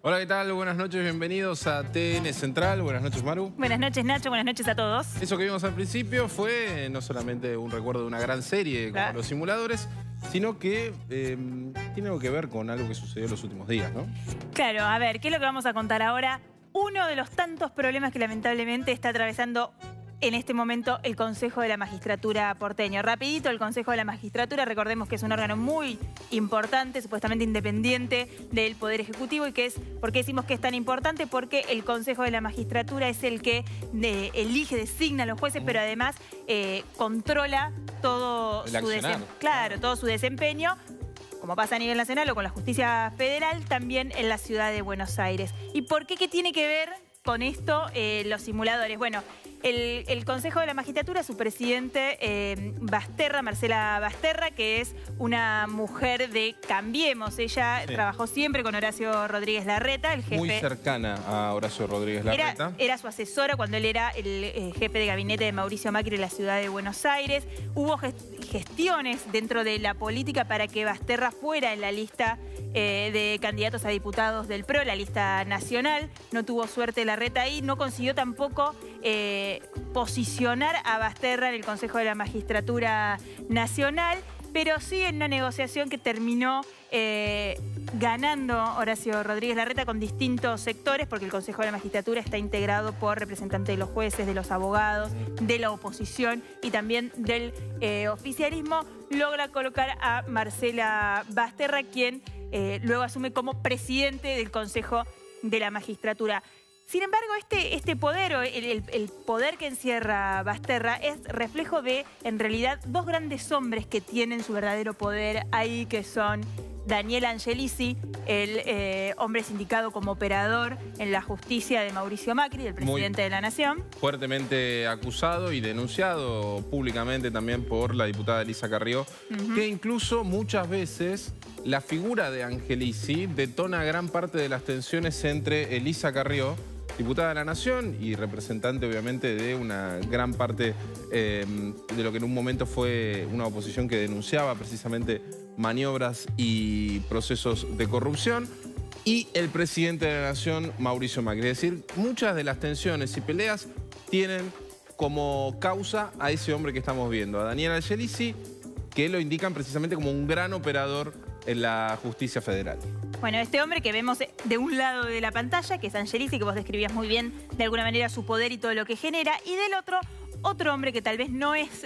Hola, ¿qué tal? Buenas noches, bienvenidos a TN Central. Buenas noches, Maru. Buenas noches, Nacho. Buenas noches a todos. Eso que vimos al principio fue no solamente un recuerdo de una gran serie como los simuladores, sino que tiene algo que ver con algo que sucedió en los últimos días, ¿no? Claro, a ver, ¿qué es lo que vamos a contar ahora? Uno de los tantos problemas que lamentablemente está atravesando en este momento el Consejo de la Magistratura porteño. Rapidito, el Consejo de la Magistratura, recordemos que es un órgano muy importante, supuestamente independiente del Poder Ejecutivo. ¿Y por qué decimos que es tan importante? Porque el Consejo de la Magistratura es el que elige, designa a los jueces, pero además controla todo todo su desempeño, como pasa a nivel nacional o con la justicia federal, también en la ciudad de Buenos Aires. ¿Y por qué? ¿Qué tiene que ver con esto los simuladores? Bueno, el Consejo de la Magistratura, su presidente Basterra, Marcela Basterra, que es una mujer de Cambiemos. Ella trabajó siempre con Horacio Rodríguez Larreta, el jefe. Muy cercana a Horacio Rodríguez Larreta. Era su asesora cuando él era el jefe de gabinete de Mauricio Macri en la ciudad de Buenos Aires. Hubo gestiones dentro de la política para que Basterra fuera en la lista de candidatos a diputados del PRO, la lista nacional. No tuvo suerte Larreta ahí, no consiguió tampoco posicionar a Basterra en el Consejo de la Magistratura Nacional, pero sí en una negociación que terminó ganando Horacio Rodríguez Larreta con distintos sectores, porque el Consejo de la Magistratura está integrado por representantes de los jueces, de los abogados, de la oposición y también del oficialismo. Logra colocar a Marcela Basterra, quien luego asume como presidente del Consejo de la Magistratura. Sin embargo, este poder, o el poder que encierra Basterra, es reflejo de, en realidad, dos grandes hombres que tienen su verdadero poder ahí, que son Daniel Angelici, el hombre sindicado como operador en la justicia de Mauricio Macri, el presidente de la Nación. Fuertemente acusado y denunciado públicamente también por la diputada Elisa Carrió, que incluso muchas veces la figura de Angelici detona gran parte de las tensiones entre Elisa Carrió, diputada de la Nación y representante obviamente de una gran parte de lo que en un momento fue una oposición que denunciaba precisamente maniobras y procesos de corrupción, y el presidente de la Nación, Mauricio Macri. Es decir, muchas de las tensiones y peleas tienen como causa a ese hombre que estamos viendo, a Daniel Angelici, que lo indican precisamente como un gran operador en la justicia federal. Bueno, este hombre que vemos de un lado de la pantalla, que es Angelici, que vos describías muy bien de alguna manera su poder y todo lo que genera, y del otro hombre que tal vez no es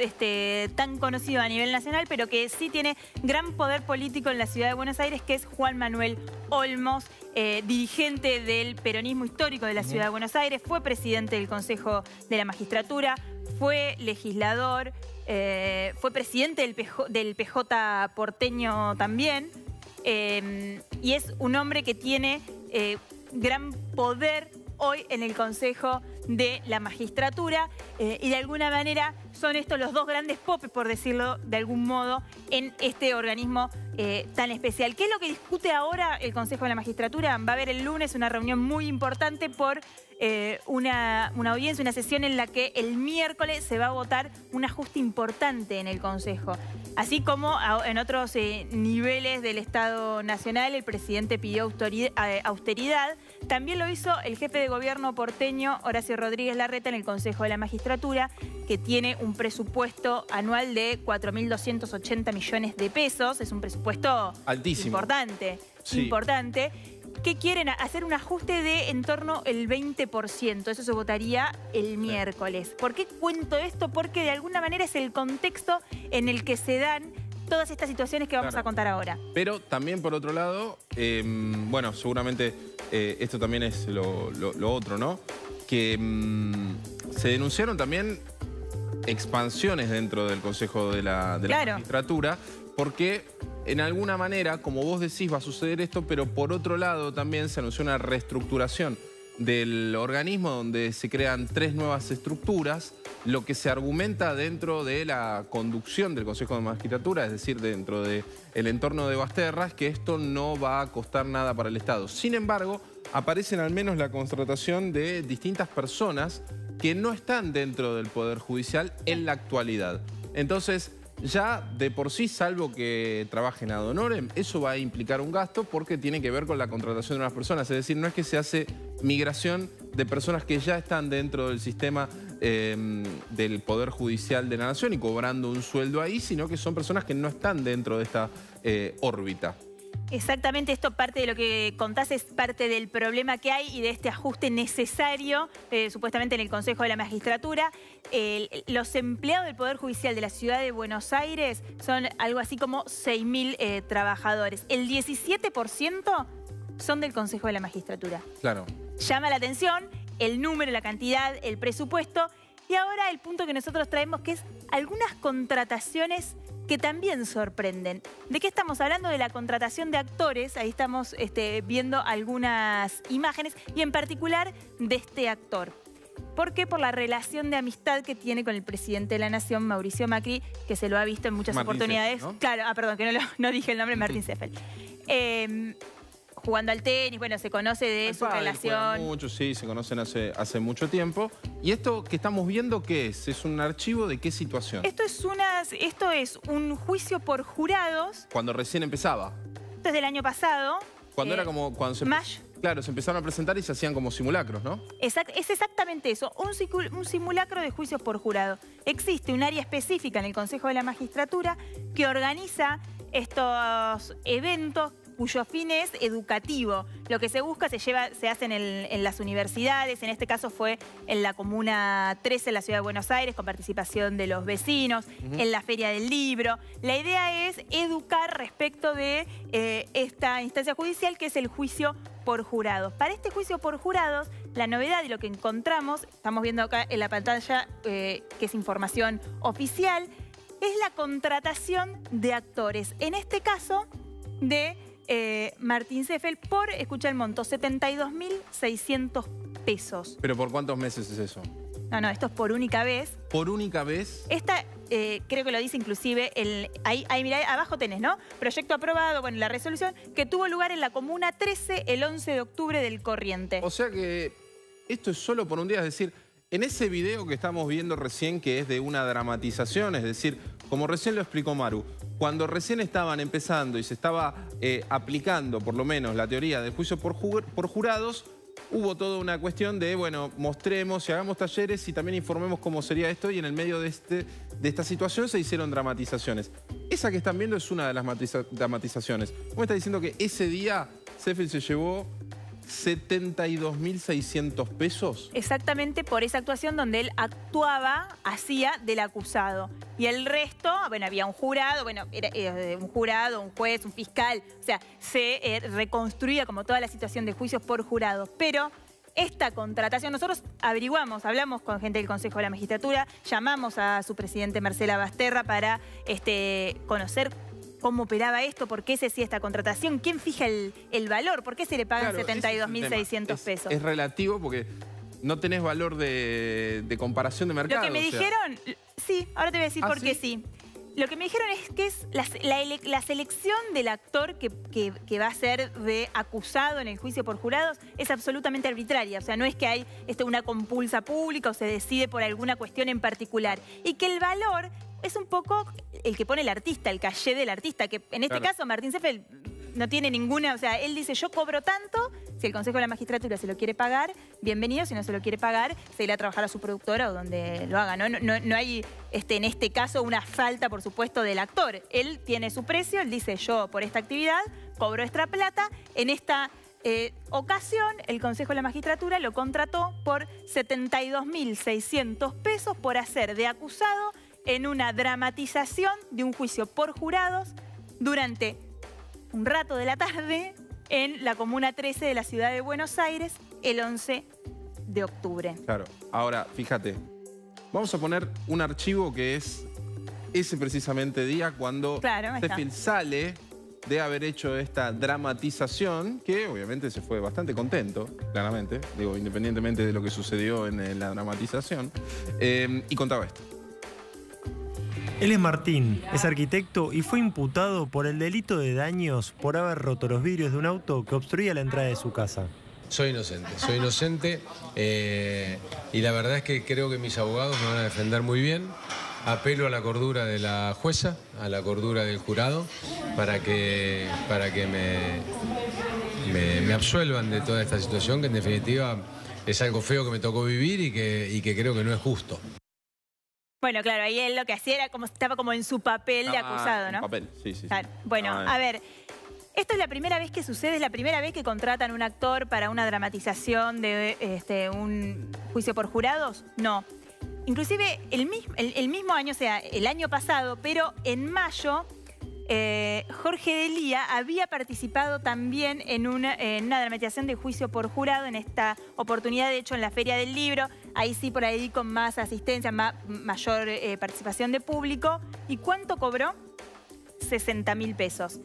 tan conocido a nivel nacional, pero que sí tiene gran poder político en la ciudad de Buenos Aires, que es Juan Manuel Olmos, dirigente del peronismo histórico de la ciudad de Buenos Aires, fue presidente del Consejo de la Magistratura, fue legislador, fue presidente del PJ porteño también, y es un hombre que tiene gran poder hoy en el Consejo de la Magistratura, y de alguna manera son estos los dos grandes popes, por decirlo de algún modo, en este organismo tan especial. ¿Qué es lo que discute ahora el Consejo de la Magistratura? Va a haber el lunes una reunión muy importante por una audiencia, una sesión en la que el miércoles se va a votar un ajuste importante en el Consejo. Así como en otros niveles del Estado Nacional, el presidente pidió austeridad. También lo hizo el jefe de gobierno porteño, Horacio Rodríguez Larreta, en el Consejo de la Magistratura, que tiene un presupuesto anual de 4.280 millones de pesos. Es un presupuesto altísimo, importante, importante. Que quieren hacer un ajuste de en torno al 20%. Eso se votaría el miércoles. ¿Por qué cuento esto? Porque de alguna manera es el contexto en el que se dan todas estas situaciones que vamos a contar ahora. Pero también, por otro lado, bueno, seguramente esto también es lo otro, ¿no? Que se denunciaron también expansiones dentro del Consejo de la Magistratura, porque en alguna manera, como vos decís, va a suceder esto, pero por otro lado también se anunció una reestructuración del organismo donde se crean 3 nuevas estructuras. Lo que se argumenta dentro de la conducción del Consejo de Magistratura, es decir, dentro del entorno de Basterra, es que esto no va a costar nada para el Estado. Sin embargo, aparecen al menos la contratación de distintas personas que no están dentro del Poder Judicial en la actualidad. Entonces, ya de por sí, salvo que trabajen ad honorem, eso va a implicar un gasto porque tiene que ver con la contratación de unas personas. Es decir, no es que se hace migración de personas que ya están dentro del sistema del Poder Judicial de la Nación y cobrando un sueldo ahí, sino que son personas que no están dentro de esta órbita. Exactamente, esto parte de lo que contás, es parte del problema que hay y de este ajuste necesario, supuestamente en el Consejo de la Magistratura. Los empleados del Poder Judicial de la Ciudad de Buenos Aires son algo así como 6.000 trabajadores. El 17% son del Consejo de la Magistratura. Claro. Llama la atención el número, la cantidad, el presupuesto. Y ahora el punto que nosotros traemos, que es algunas contrataciones que también sorprenden. ¿De qué estamos hablando? De la contratación de actores. Ahí estamos viendo algunas imágenes y en particular de este actor. ¿Por qué? Por la relación de amistad que tiene con el presidente de la Nación, Mauricio Macri, que se lo ha visto en muchas oportunidades. ¿No? Claro, perdón, que no dije el nombre, Martín Seffel. Jugando al tenis, bueno, se conoce de su relación. Mucho, sí, se conocen hace mucho tiempo. ¿Y esto que estamos viendo qué es? ¿Es un archivo de qué situación? Esto es un juicio por jurados. Cuando recién empezaba. Esto es del año pasado. Cuando era como... Claro, se empezaron a presentar y se hacían como simulacros, ¿no? Es exactamente eso, un simulacro de juicios por jurado. Existe un área específica en el Consejo de la Magistratura que organiza estos eventos cuyo fin es educativo. Lo que se busca se hace en las universidades, en este caso fue en la Comuna 13 en la Ciudad de Buenos Aires, con participación de los vecinos, en la Feria del Libro. La idea es educar respecto de esta instancia judicial, que es el juicio por jurados. Para este juicio por jurados, la novedad y lo que encontramos, estamos viendo acá en la pantalla, que es información oficial, es la contratación de actores. En este caso, de Martín Seffel por, escucha el monto, 72.600 pesos. ¿Pero por cuántos meses es eso? No, esto es por única vez. ¿Por única vez? Esta, creo que lo dice inclusive, ahí mirá, abajo tenés, ¿no? Proyecto aprobado, bueno, la resolución, que tuvo lugar en la Comuna 13 el 11 de octubre del corriente. O sea que esto es solo por un día, es decir, en ese video que estamos viendo recién, que es de una dramatización, es decir, como recién lo explicó Maru, cuando recién estaban empezando y se estaba aplicando, por lo menos, la teoría del juicio por jurados, hubo toda una cuestión de, bueno, mostremos y hagamos talleres y también informemos cómo sería esto, y en el medio de esta situación se hicieron dramatizaciones. Esa que están viendo es una de las dramatizaciones. ¿Cómo está diciendo que ese día Seffel se llevó 72.600 pesos? Exactamente, por esa actuación donde él hacía del acusado. Y el resto, bueno, había un jurado, bueno, era un jurado, un juez, un fiscal. O sea, se reconstruía como toda la situación de juicios por jurados. Pero esta contratación, nosotros averiguamos, hablamos con gente del Consejo de la Magistratura, llamamos a su presidente Marcela Basterra para conocer cómo operaba esto, por qué se hacía esta contratación, quién fija el valor, por qué se le pagan 72.600 pesos. Es relativo porque no tenés valor de comparación de mercado. Lo que me dijeron, sí, ahora te voy a decir por qué sí. Lo que me dijeron es que es la selección del actor que va a ser de acusado en el juicio por jurados es absolutamente arbitraria. O sea, no es que hay una compulsa pública o se decide por alguna cuestión en particular. Y que el valor es un poco el que pone el artista, el caché del artista, que en este caso Martín Seffel no tiene ninguna, o sea, él dice yo cobro tanto, si el Consejo de la Magistratura se lo quiere pagar, bienvenido, si no se lo quiere pagar, se irá a trabajar a su productora o donde lo haga, no hay en este caso una falta, por supuesto, del actor. Él tiene su precio, él dice yo por esta actividad cobro esta plata, en esta ocasión el Consejo de la Magistratura lo contrató por 72.600 pesos por hacer de acusado en una dramatización de un juicio por jurados durante un rato de la tarde en la Comuna 13 de la Ciudad de Buenos Aires el 11 de octubre. Claro. Ahora, fíjate, vamos a poner un archivo que es ese precisamente día cuando Seffel sale de haber hecho esta dramatización, que obviamente se fue bastante contento, claramente, digo, independientemente de lo que sucedió en la dramatización, y contaba esto. Él es Martín, es arquitecto y fue imputado por el delito de daños por haber roto los vidrios de un auto que obstruía la entrada de su casa. Soy inocente y la verdad es que creo que mis abogados me van a defender muy bien. apelo a la cordura de la jueza, a la cordura del jurado, para que me absuelvan de toda esta situación, que en definitiva es algo feo que me tocó vivir y que creo que no es justo. Bueno, claro, ahí él lo que hacía era como estaba como en su papel de acusado, ¿no? En papel, sí. Claro. Bueno, a ver, ¿esto es la primera vez que sucede? ¿Es la primera vez que contratan un actor para una dramatización de un juicio por jurados? No. Inclusive el mismo año, o sea, el año pasado, pero en mayo, Jorge Delía había participado también en una dramatización de juicio por jurado, en esta oportunidad, de hecho, en la Feria del Libro. Ahí sí, por ahí con más asistencia, mayor participación de público. ¿Y cuánto cobró? 60.000 pesos.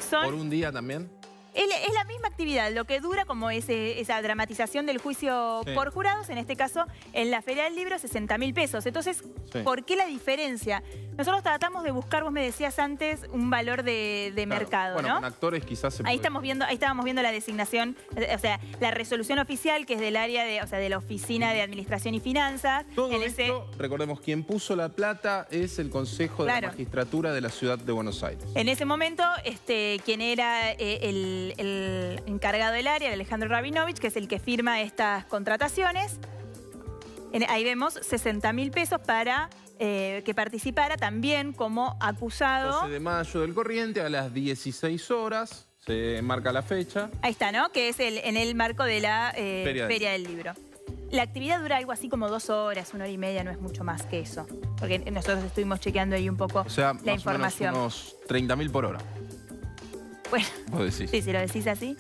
¿Por un día también? Es la misma actividad, lo que dura como esa dramatización del juicio por jurados, en este caso en la Feria del Libro, 60.000 pesos. Entonces, ¿por qué la diferencia? Nosotros tratamos de buscar, vos me decías antes, un valor de mercado, bueno, ¿no? Con actores quizás se ahí puede... estábamos viendo la designación, o sea, la resolución oficial que es del área de la Oficina de Administración y Finanzas. Todo esto, recordemos, quien puso la plata es el Consejo de la Magistratura de la Ciudad de Buenos Aires. En ese momento, quien era el encargado del área, Alejandro Rabinovich, que es el que firma estas contrataciones. Ahí vemos 60.000 pesos para que participara también como acusado. 12 de mayo del corriente a las 16 horas, se marca la fecha. Ahí está, ¿no? Que es en el marco de la Feria del Libro. La actividad dura algo así como 2 horas, 1 hora y media, no es mucho más que eso. Porque nosotros estuvimos chequeando ahí un poco la información. O sea, unos 30.000 por hora. Bueno, sí, si lo decís así.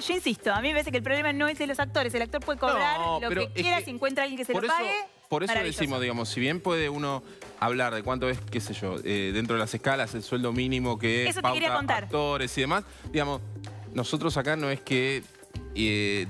Yo insisto, a mí me parece que el problema no es de los actores. El actor puede cobrar lo que quiera, si encuentra a alguien que se lo pague. Por eso decimos, digamos, si bien puede uno hablar de cuánto es, qué sé yo, dentro de las escalas, el sueldo mínimo que pauta actores y demás, digamos, nosotros acá no es que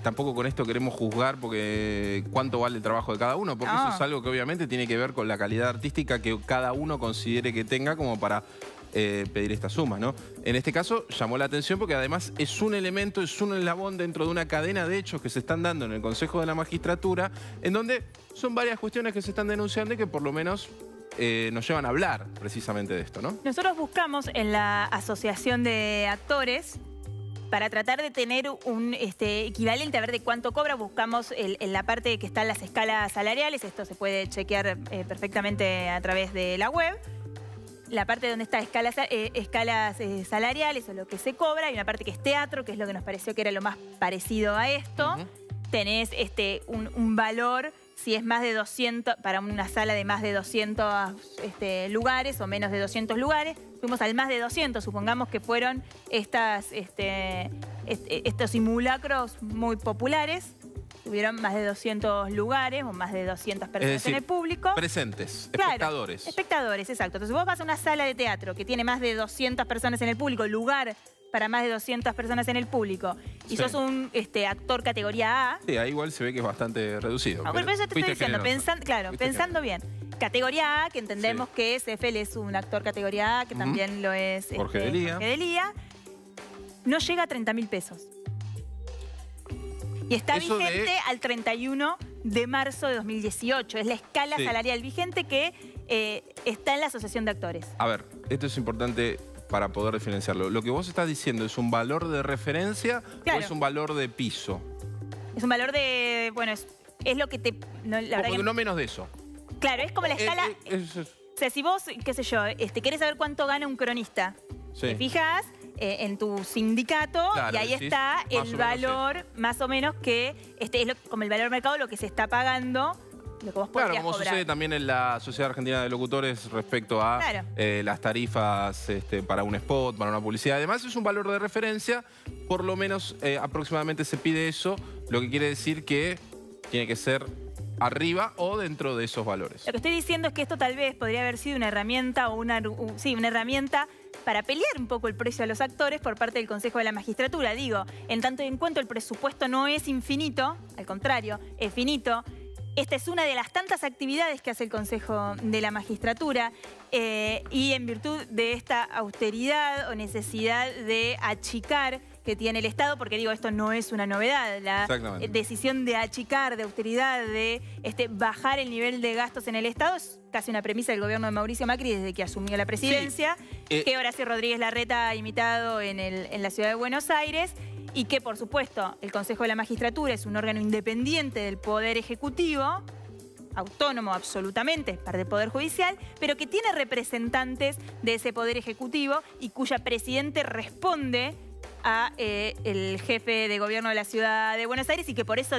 tampoco con esto queremos juzgar porque cuánto vale el trabajo de cada uno, porque eso es algo que obviamente tiene que ver con la calidad artística que cada uno considere que tenga como para pedir esta suma, ¿no? En este caso llamó la atención porque además es un elemento, es un eslabón dentro de una cadena de hechos que se están dando en el Consejo de la Magistratura, en donde son varias cuestiones que se están denunciando y que por lo menos nos llevan a hablar precisamente de esto, ¿no? Nosotros buscamos en la Asociación de Actores, para tratar de tener un equivalente, a ver de cuánto cobra, buscamos en la parte que están las escalas salariales, esto se puede chequear perfectamente a través de la web. La parte donde está escalas salariales o lo que se cobra, y una parte que es teatro, que es lo que nos pareció que era lo más parecido a esto. Tenés un valor, si es más de 200, para una sala de más de 200 lugares o menos de 200 lugares. Fuimos al más de 200, supongamos que fueron estos simulacros muy populares. Tuvieron más de 200 lugares o más de 200 personas en el público. Presentes, claro, espectadores. Espectadores, exacto. Entonces vos vas a una sala de teatro que tiene más de 200 personas en el público, lugar para más de 200 personas en el público, y sos un actor categoría A. Sí, ahí igual se ve que es bastante reducido. No, pero eso te estoy diciendo, pensando bien. Categoría A, que entendemos que Sefel es un actor categoría A, que también lo es Jorge Delía. No llega a 30.000 pesos. Y está vigente al 31 de marzo de 2018. Es la escala salarial vigente que está en la Asociación de Actores. A ver, esto es importante para poder diferenciarlo. ¿Lo que vos estás diciendo es un valor de referencia o es un valor de piso? Es un valor de... Bueno, es lo que te... No menos de eso. Claro, es como la escala... O sea, si vos, qué sé yo, querés saber cuánto gana un cronista, te fijas en tu sindicato y ahí está el valor más o menos que es como el valor de mercado, lo que se está pagando, lo que vos podrías como cobrar. Sucede también en la Sociedad Argentina de Locutores respecto a las tarifas para un spot, para una publicidad. Además es un valor de referencia, por lo menos aproximadamente se pide eso, lo que quiere decir que tiene que ser arriba o dentro de esos valores. Lo que estoy diciendo es que esto tal vez podría haber sido una herramienta o una herramienta para pelear un poco el precio a los actores por parte del Consejo de la Magistratura. Digo, en tanto y en cuanto el presupuesto no es infinito, al contrario, es finito. Esta es una de las tantas actividades que hace el Consejo de la Magistratura y en virtud de esta austeridad o necesidad de achicar, que tiene el Estado, porque digo, esto no es una novedad. La decisión de achicar, de austeridad, de bajar el nivel de gastos en el Estado es casi una premisa del gobierno de Mauricio Macri desde que asumió la presidencia, que Horacio Rodríguez Larreta ha imitado en la ciudad de Buenos Aires, y que, por supuesto, el Consejo de la Magistratura es un órgano independiente del Poder Ejecutivo, autónomo absolutamente, parte del Poder Judicial, pero que tiene representantes de ese Poder Ejecutivo y cuya presidente responde a el jefe de gobierno de la ciudad de Buenos Aires, y que por eso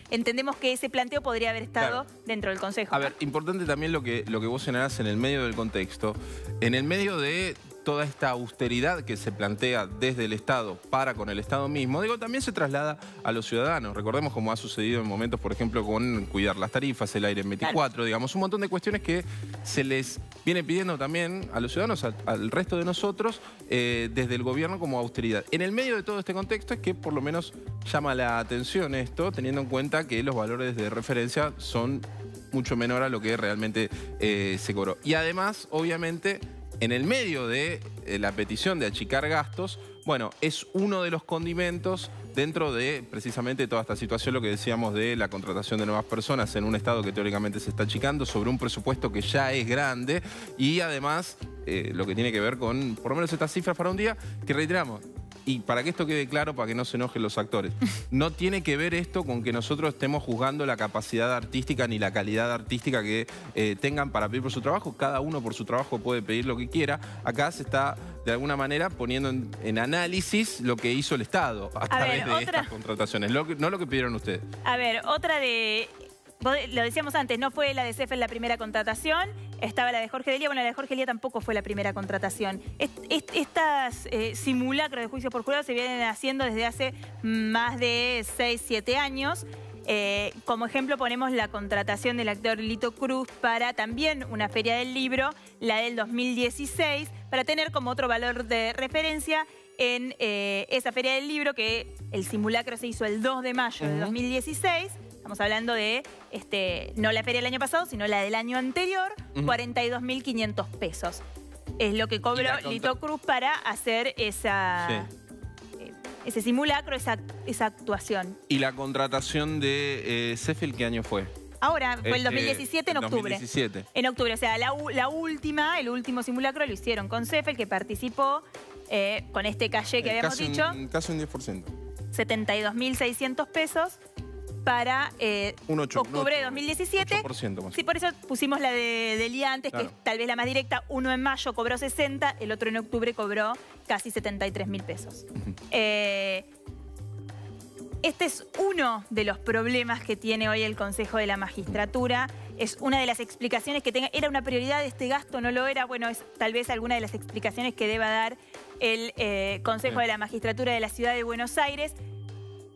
entendemos que ese planteo podría haber estado dentro del Consejo. A ver, importante también lo que vos señalás en el medio del contexto, en el medio de toda esta austeridad que se plantea desde el Estado para con el Estado mismo, digo, también se traslada a los ciudadanos. Recordemos cómo ha sucedido en momentos, por ejemplo, con cuidar las tarifas, el aire en 24, digamos, un montón de cuestiones que se les viene pidiendo también a los ciudadanos, al resto de nosotros, desde el gobierno como austeridad. En el medio de todo este contexto es que por lo menos llama la atención esto, teniendo en cuenta que los valores de referencia son mucho menor a lo que realmente se cobró. Y además, obviamente, en el medio de la petición de achicar gastos, bueno, es uno de los condimentos dentro de precisamente toda esta situación, lo que decíamos de la contratación de nuevas personas en un Estado que teóricamente se está achicando sobre un presupuesto que ya es grande, y además lo que tiene que ver con, por lo menos estas cifras para un día, que reiteramos, y para que esto quede claro, para que no se enojen los actores, no tiene que ver esto con que nosotros estemos juzgando la capacidad artística ni la calidad artística que tengan para pedir por su trabajo. Cada uno por su trabajo puede pedir lo que quiera. Acá se está, de alguna manera, poniendo en análisis lo que hizo el Estado a través de estas contrataciones, no lo que pidieron ustedes. A ver, otra de... Lo decíamos antes, no fue la de CEFEL la primera contratación, estaba la de Jorge Delia. Bueno, la de Jorge Delia tampoco fue la primera contratación. Estas simulacros de juicio por jurado se vienen haciendo desde hace más de 6, 7 años. Como ejemplo ponemos la contratación del actor Lito Cruz para también una feria del libro, la del 2016, para tener como otro valor de referencia en esa feria del libro, que el simulacro se hizo el 2 de mayo de 2016. Estamos hablando de, no la feria del año pasado, sino la del año anterior, 42.500 pesos. Es lo que cobró Lito Cruz para hacer ese simulacro, esa actuación. ¿Y la contratación de CEFEL qué año fue? Ahora, fue el 2017, en octubre. 2017. En octubre, o sea, el último simulacro lo hicieron con CEFEL, que participó con este calle que habíamos dicho. Casi un 10%. 72.600 pesos. Para octubre de 2017. 8% más. Sí, por eso pusimos la de Delia antes, que es tal vez la más directa. Uno en mayo cobró 60, el otro en octubre cobró casi 73.000 pesos. Este es uno de los problemas que tiene hoy el Consejo de la Magistratura. Es una de las explicaciones que tenga. ¿Era una prioridad este gasto? ¿No lo era? Bueno, es tal vez alguna de las explicaciones que deba dar el Consejo de la Magistratura de la Ciudad de Buenos Aires.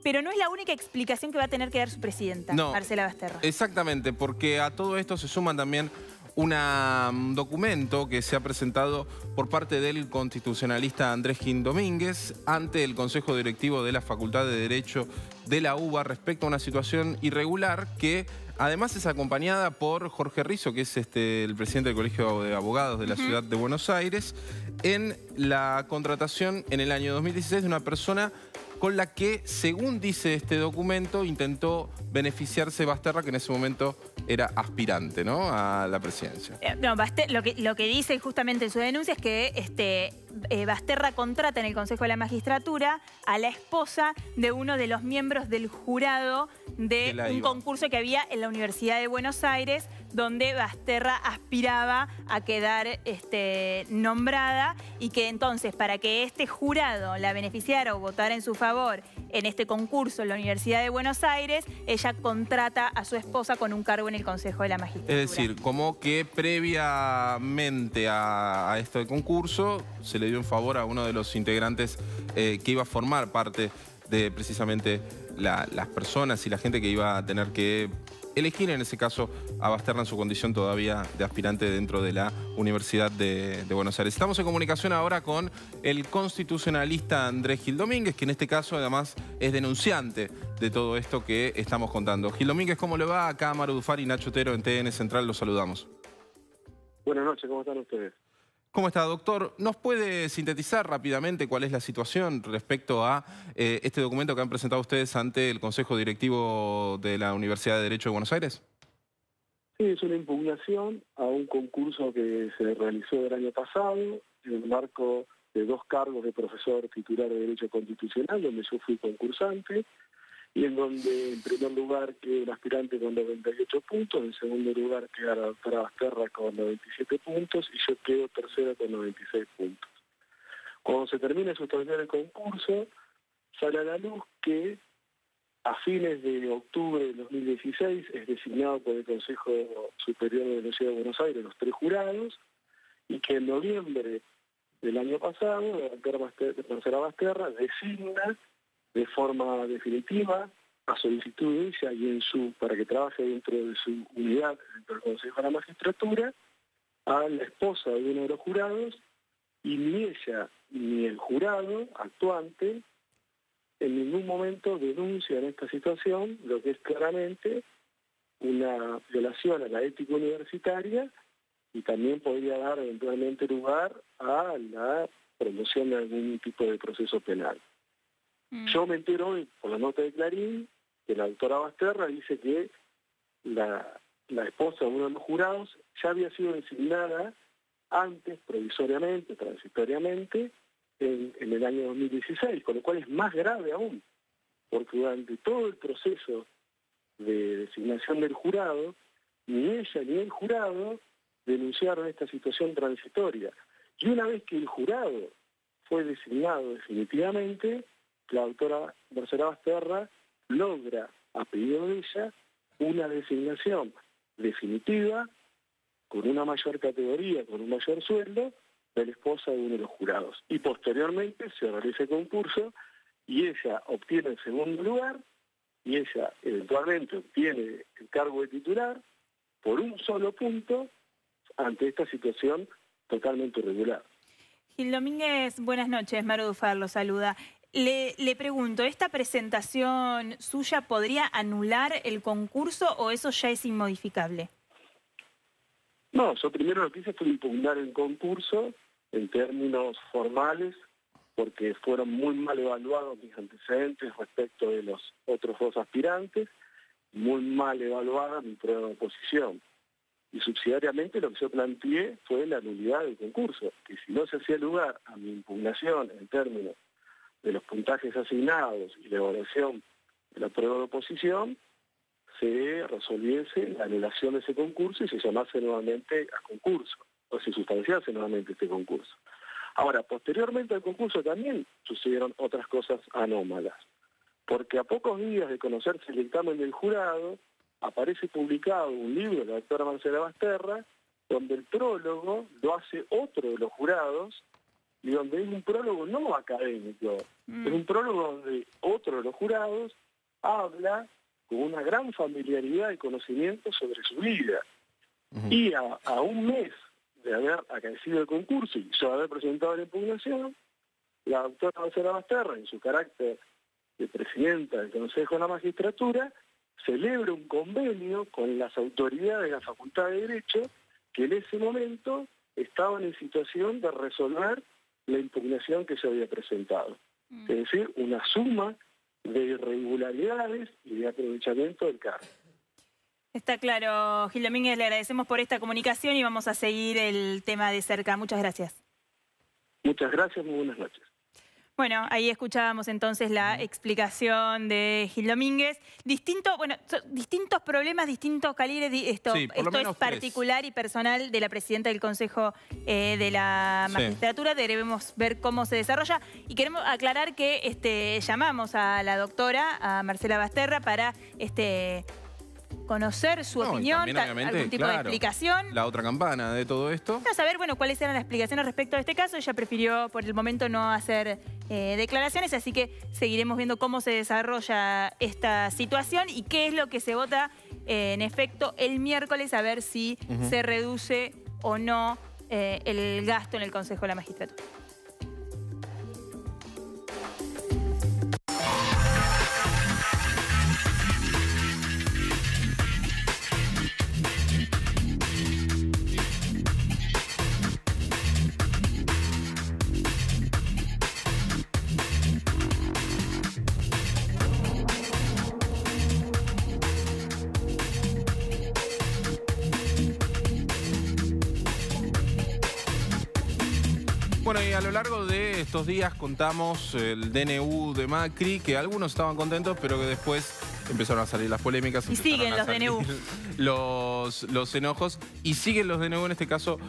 Pero no es la única explicación que va a tener que dar su presidenta, Marcela Basterra. Exactamente, porque a todo esto se suman también un documento que se ha presentado por parte del constitucionalista Andrés Gil Domínguez ante el Consejo Directivo de la Facultad de Derecho de la UBA respecto a una situación irregular que además es acompañada por Jorge Rizzo, que es el presidente del Colegio de Abogados de la Ciudad de Buenos Aires, en la contratación en el año 2016 de una persona con la que, según dice este documento, intentó beneficiarse Basterra, que en ese momento era aspirante, ¿no?, a la presidencia. No, lo que dice justamente en su denuncia es que Basterra contrata en el Consejo de la Magistratura a la esposa de uno de los miembros del jurado de un concurso que había en la Universidad de Buenos Aires, donde Basterra aspiraba a quedar nombrada, y que entonces, para que este jurado la beneficiara o votara en su favor en este concurso en la Universidad de Buenos Aires, ella contrata a su esposa con un cargo en el Consejo de la Magistratura. Es decir, como que previamente a este concurso se le dio un favor a uno de los integrantes que iba a formar parte de precisamente las personas y la gente que iba a tener que elegir, en ese caso, a Basterra en su condición todavía de aspirante dentro de la Universidad de Buenos Aires. Estamos en comunicación ahora con el constitucionalista Andrés Gil Domínguez, que en este caso además es denunciante de todo esto que estamos contando. Gil Domínguez, ¿cómo le va? Acá Maru Dufar y Nacho Otero en TN Central, los saludamos. Buenas noches, ¿cómo están ustedes? ¿Cómo está, doctor? ¿Nos puede sintetizar rápidamente cuál es la situación respecto a este documento que han presentado ustedes ante el Consejo Directivo de la Universidad de Derecho de Buenos Aires? Sí, es una impugnación a un concurso que se realizó el año pasado en el marco de 2 cargos de profesor titular de Derecho Constitucional, donde yo fui concursante, y en donde en primer lugar quedé un aspirante con 98 puntos, en segundo lugar queda la doctora Basterra con 97 puntos y yo quedo tercera con 96 puntos. Cuando se termina de sustanciar el concurso, sale a la luz que a fines de octubre de 2016 es designado por el Consejo Superior de la Ciudad de Buenos Aires los 3 jurados y que en noviembre del año pasado la doctora Marcela Basterra designa de forma definitiva, a solicitud de ella y para que trabaje dentro de su unidad, dentro del Consejo de la Magistratura, a la esposa de uno de los jurados, y ni ella ni el jurado actuante en ningún momento denuncian esta situación, lo que es claramente una violación a la ética universitaria y también podría dar eventualmente lugar a la promoción de algún tipo de proceso penal. Yo me entero hoy por la nota de Clarín que la doctora Basterra dice que la esposa de uno de los jurados ya había sido designada antes, provisoriamente, transitoriamente, en el año 2016, con lo cual es más grave aún, porque durante todo el proceso de designación del jurado, ni ella ni el jurado denunciaron esta situación transitoria. Y una vez que el jurado fue designado definitivamente, la doctora Marcela Basterra logra, a pedido de ella, una designación definitiva, con una mayor categoría, con un mayor sueldo, de la esposa de uno de los jurados. Y posteriormente se realiza el concurso y ella obtiene el segundo lugar y ella eventualmente obtiene el cargo de titular por un solo punto ante esta situación totalmente irregular. Gil Domínguez, buenas noches. Maru Dufar lo saluda. Le pregunto, ¿esta presentación suya podría anular el concurso o eso ya es inmodificable? No, yo primero lo que hice fue impugnar el concurso en términos formales porque fueron muy mal evaluados mis antecedentes respecto de los otros 2 aspirantes, muy mal evaluada mi prueba de oposición. Y subsidiariamente lo que yo planteé fue la nulidad del concurso, que si no se hacía lugar a mi impugnación en términos de los puntajes asignados y la evaluación de la prueba de oposición, se resolviese la anulación de ese concurso y se llamase nuevamente a concurso, o se sustanciase nuevamente este concurso. Ahora, posteriormente al concurso también sucedieron otras cosas anómalas, porque a pocos días de conocerse el dictamen del jurado, aparece publicado un libro de la doctora Marcela Basterra, donde el prólogo lo hace otro de los jurados, y donde es un prólogo no académico, es un prólogo donde otro de los jurados habla con una gran familiaridad y conocimiento sobre su vida. Y a un mes de haber acaecido el concurso y yo haber presentado la impugnación, la doctora Marcela Basterra, en su carácter de presidenta del Consejo de la Magistratura, celebra un convenio con las autoridades de la Facultad de Derecho que en ese momento estaban en situación de resolver la impugnación que se había presentado. Es decir, una suma de irregularidades y de aprovechamiento del cargo. Está claro, Gil Domínguez, le agradecemos por esta comunicación y vamos a seguir el tema de cerca. Muchas gracias. Muchas gracias, muy buenas noches. Bueno, ahí escuchábamos entonces la explicación de Gil Domínguez. Distintos problemas, distintos calibres. Esto es particular y personal de la presidenta del Consejo de la Magistratura. Debemos ver cómo se desarrolla. Y queremos aclarar que llamamos a la doctora, a Marcela Basterra, para conocer su opinión, algún tipo de explicación. La otra campana de todo esto. Vamos a ver, cuáles eran las explicaciones respecto a este caso. Ella prefirió por el momento no hacer declaraciones, así que seguiremos viendo cómo se desarrolla esta situación y qué es lo que se vota en efecto el miércoles, a ver si se reduce o no el gasto en el Consejo de la Magistratura. Bueno, y a lo largo de estos días contamos el DNU de Macri, que algunos estaban contentos, pero que después empezaron a salir las polémicas. Y siguen los DNU. Los enojos. Y siguen los DNU en este caso.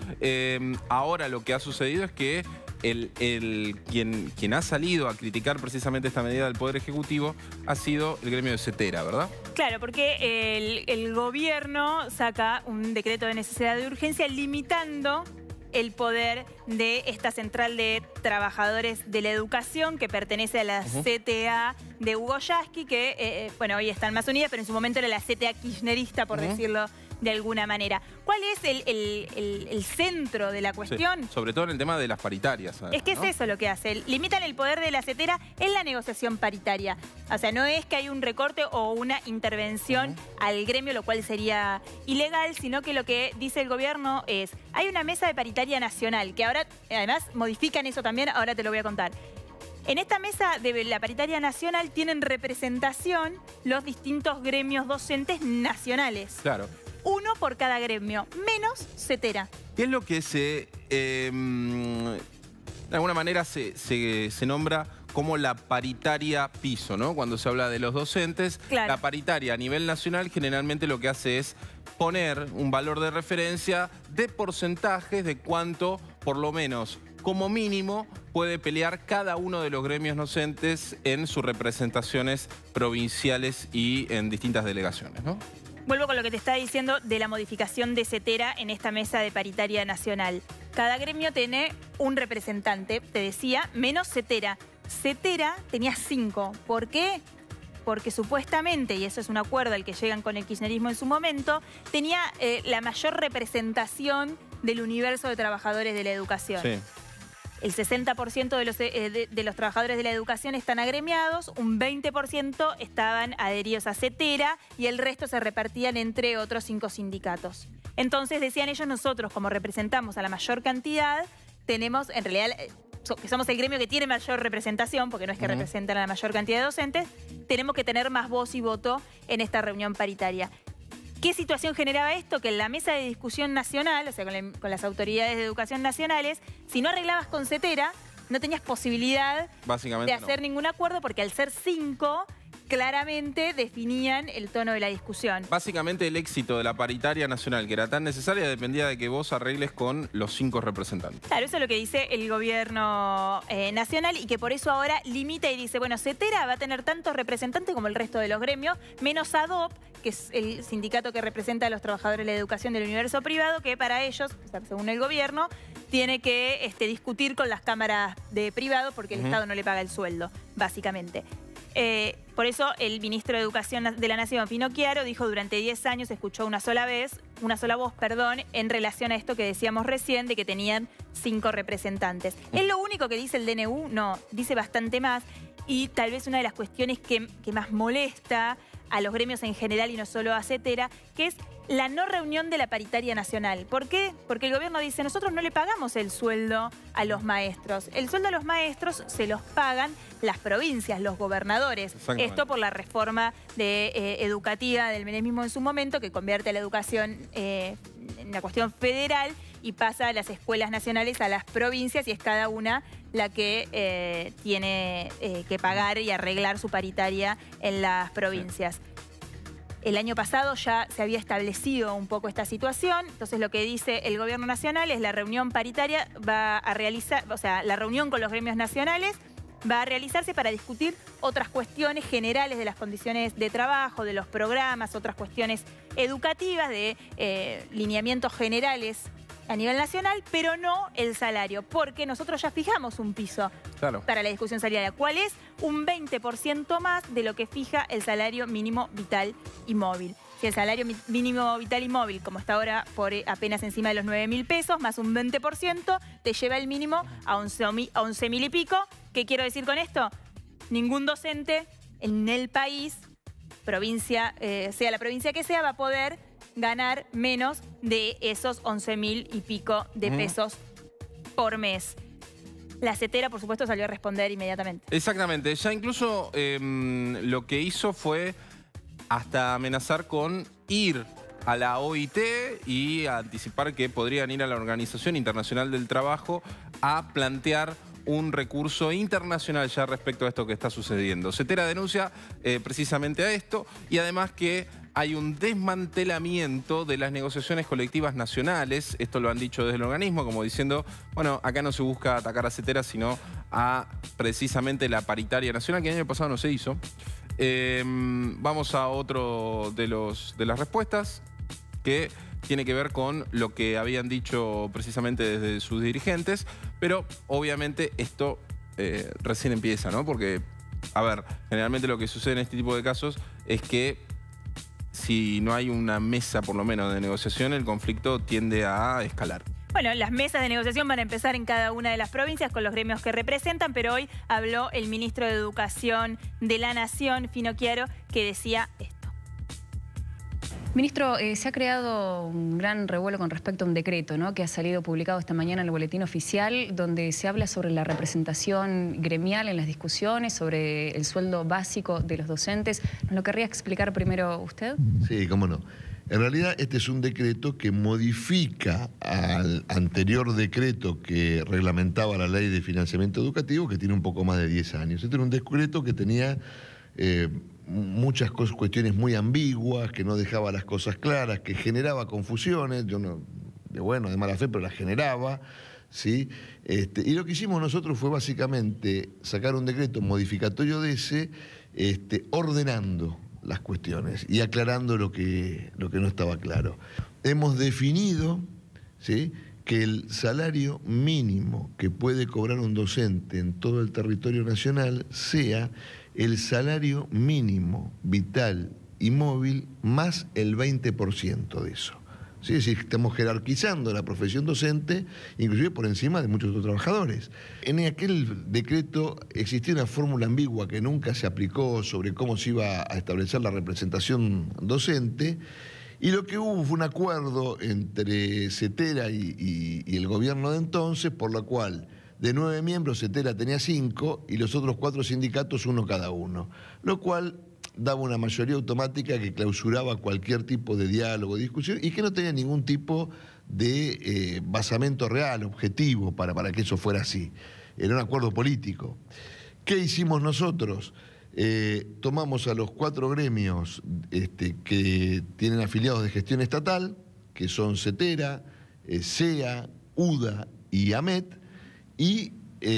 Ahora lo que ha sucedido es que quien ha salido a criticar precisamente esta medida del Poder Ejecutivo ha sido el gremio de CETERA, ¿verdad? Claro, porque el gobierno saca un decreto de necesidad de urgencia limitando el poder de esta central de trabajadores de la educación que pertenece a la CTA de Hugo Yasky, que bueno, hoy están más unidas, pero en su momento era la CTA kirchnerista, por decirlo de alguna manera. ¿Cuál es el centro de la cuestión? Sí, sobre todo en el tema de las paritarias. ¿Sabes? Es que es eso lo que hace. Limitan el poder de la CETERA en la negociación paritaria. O sea, no es que hay un recorte o una intervención al gremio, lo cual sería ilegal, sino que lo que dice el gobierno es, hay una mesa de paritaria nacional, que ahora, además, modifican eso también, ahora te lo voy a contar. En esta mesa de la paritaria nacional tienen representación los distintos gremios docentes nacionales. Claro. Uno por cada gremio, menos CETERA. ¿Qué es lo que de alguna manera se nombra como la paritaria piso, ¿no? Cuando se habla de los docentes, claro. La paritaria a nivel nacional generalmente lo que hace es poner un valor de referencia de porcentajes de cuánto, por lo menos, como mínimo, puede pelear cada uno de los gremios docentes en sus representaciones provinciales y en distintas delegaciones, ¿no? Vuelvo con lo que te estaba diciendo de la modificación de CETERA en esta mesa de paritaria nacional. Cada gremio tiene un representante, te decía, menos CETERA. CETERA tenía 5. ¿Por qué? Porque supuestamente, y eso es un acuerdo al que llegan con el kirchnerismo en su momento, tenía la mayor representación del universo de trabajadores de la educación. Sí. El 60% de los trabajadores de la educación están agremiados, un 20% estaban adheridos a CETERA y el resto se repartían entre otros 5 sindicatos. Entonces, decían ellos, nosotros como representamos a la mayor cantidad, tenemos, en realidad, que somos el gremio que tiene mayor representación, porque no es que representan a la mayor cantidad de docentes, tenemos que tener más voz y voto en esta reunión paritaria. ¿Qué situación generaba esto? Que en la mesa de discusión nacional, o sea, con las autoridades de educación nacionales, si no arreglabas con CETERA, no tenías posibilidad de hacer ningún acuerdo, porque al ser 5, claramente definían el tono de la discusión. Básicamente el éxito de la paritaria nacional, que era tan necesaria, dependía de que vos arregles con los 5 representantes. Claro, eso es lo que dice el gobierno nacional y que por eso ahora limita y dice, bueno, CETERA va a tener tantos representantes como el resto de los gremios, menos ADOP, que es el sindicato que representa a los trabajadores de la educación del universo privado, que para ellos, o sea, según el gobierno, tiene que discutir con las cámaras de privado porque el Estado no le paga el sueldo, básicamente. Por eso el ministro de Educación de la Nación, Finocchiaro, dijo durante 10 años escuchó una sola voz, en relación a esto que decíamos recién, de que tenían 5 representantes. ¿Es lo único que dice el DNU? No, dice bastante más. Y tal vez una de las cuestiones que más molesta a los gremios en general y no solo a CETERA, que es la no reunión de la paritaria nacional. ¿Por qué? Porque el gobierno dice, nosotros no le pagamos el sueldo a los maestros. El sueldo a los maestros se los pagan las provincias, los gobernadores. Esto por la reforma educativa del menemismo en su momento, que convierte a la educación en una cuestión federal y pasa a las escuelas nacionales a las provincias y es cada una la que tiene que pagar y arreglar su paritaria en las provincias. El año pasado ya se había establecido un poco esta situación, entonces lo que dice el gobierno nacional es la reunión paritaria va a realizar, o sea, la reunión con los gremios nacionales va a realizarse para discutir otras cuestiones generales de las condiciones de trabajo, de los programas, otras cuestiones educativas, de lineamientos generales a nivel nacional, pero no el salario, porque nosotros ya fijamos un piso para la discusión salarial. ¿Cuál es? Un 20% más de lo que fija el salario mínimo vital y móvil. Si el salario mínimo vital y móvil, como está ahora por apenas encima de los 9.000 pesos, más un 20%, te lleva el mínimo a 11.000 y pico. ¿Qué quiero decir con esto? Ningún docente en el país, provincia, sea la provincia que sea, va a poder ganar menos de esos 11.000 y pico de pesos por mes. La CETERA, por supuesto, salió a responder inmediatamente. Exactamente. Ya incluso lo que hizo fue hasta amenazar con ir a la OIT y a anticipar que podrían ir a la Organización Internacional del Trabajo a plantear un recurso internacional ya respecto a esto que está sucediendo. Cetera denuncia precisamente a esto y además que hay un desmantelamiento de las negociaciones colectivas nacionales. Esto lo han dicho desde el organismo, como diciendo, bueno, acá no se busca atacar a Cetera, sino a precisamente la paritaria nacional, que el año pasado no se hizo. Vamos a otro de las respuestas, que tiene que ver con lo que habían dicho precisamente desde sus dirigentes, pero obviamente esto recién empieza, ¿no? Porque, a ver, generalmente lo que sucede en este tipo de casos es que si no hay una mesa, por lo menos, de negociación, el conflicto tiende a escalar. Bueno, las mesas de negociación van a empezar en cada una de las provincias con los gremios que representan, pero hoy habló el ministro de Educación de la Nación, Finocchiaro, que decía esto. Ministro, se ha creado un gran revuelo con respecto a un decreto, ¿no?, que ha salido publicado esta mañana en el Boletín Oficial, donde se habla sobre la representación gremial en las discusiones, sobre el sueldo básico de los docentes. ¿Nos lo querría explicar primero usted? Sí, cómo no. En realidad este es un decreto que modifica al anterior decreto que reglamentaba la Ley de Financiamiento Educativo, que tiene un poco más de 10 años. Este era un decreto que tenía muchas cuestiones muy ambiguas, que no dejaba las cosas claras, que generaba confusiones, yo no, de mala fe, pero las generaba, ¿sí? Y lo que hicimos nosotros fue básicamente sacar un decreto modificatorio de ese, ordenando las cuestiones y aclarando lo que no estaba claro. Hemos definido, ¿sí?, que el salario mínimo que puede cobrar un docente en todo el territorio nacional sea el salario mínimo vital y móvil más el 20% de eso. ¿Sí? Es decir, estamos jerarquizando la profesión docente, inclusive por encima de muchos otros trabajadores. En aquel decreto existía una fórmula ambigua que nunca se aplicó sobre cómo se iba a establecer la representación docente, y lo que hubo fue un acuerdo entre Cetera y el gobierno de entonces, por la cual de 9 miembros Cetera tenía 5 y los otros 4 sindicatos 1 cada uno, lo cual daba una mayoría automática que clausuraba cualquier tipo de diálogo, discusión, y que no tenía ningún tipo de basamento real, objetivo, para que eso fuera así. Era un acuerdo político. ¿Qué hicimos nosotros? Tomamos a los 4 gremios que tienen afiliados de gestión estatal, que son Cetera, SEA, UDA y AMET, y